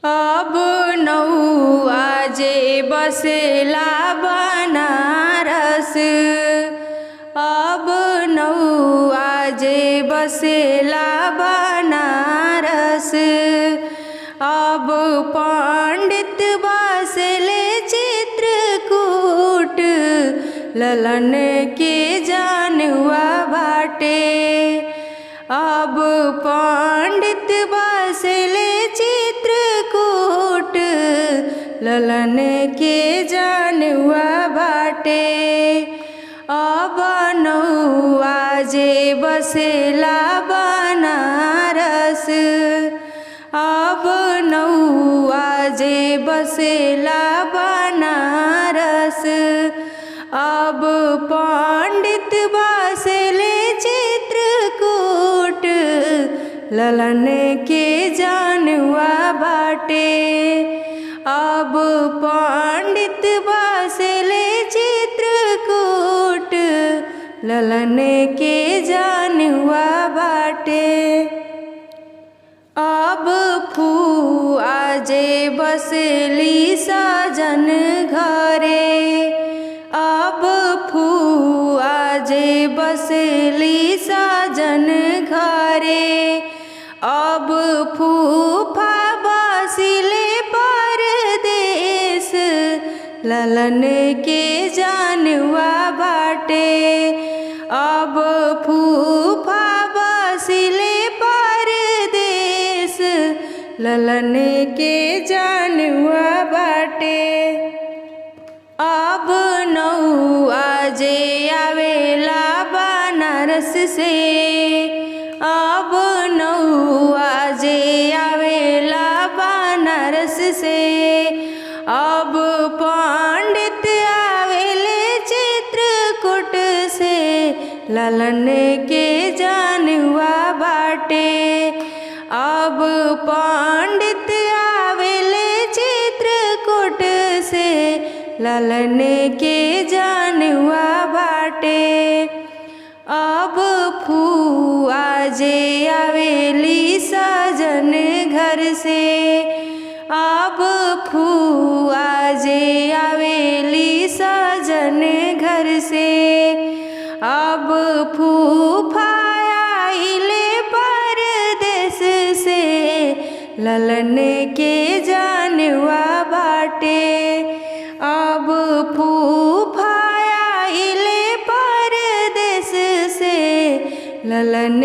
अब नौआजे बसेला बनारस। अब नौआजे बसेला बनारस। अब पंडित बसले चित्रकूट, ललन के जानवा बाटे। अब पंडित बसले चित्रकूट, ललन के जानवा बाटे। अब नौआजे बसेला बनारस। अब नौआजे बसेला बनारस। अब पंडित बसले चित्रकूट, ललन के जानवा बाटे। अब पंडित बसले चित्रकूट, ललन के जानवा बाटे। अब फुआजे बसली सजन घरे। अब फुआजे बसली सजन घरे। अब फूफा बसले परदेस, ललन के जानवा बाटे। अब फूफा बसले परदेस, ललन के जानवा बाटे। अब नौआजे आवेला बनारस से। अब नौआजे आवेला बनारस से। अब पंडित आवेले चित्रकूट से, ललन के जानवा बाटे। अब पंडित आवेले चित्रकूट से, ललन के जानवा बाटे। अब फुआजे आवेली सजन घर से। अब फुआजे आवेली सजन घर से। अब फूफा आइले परदेस से, ललन के जानवा बाटे। अब फूफा आइले परदेस से, ललन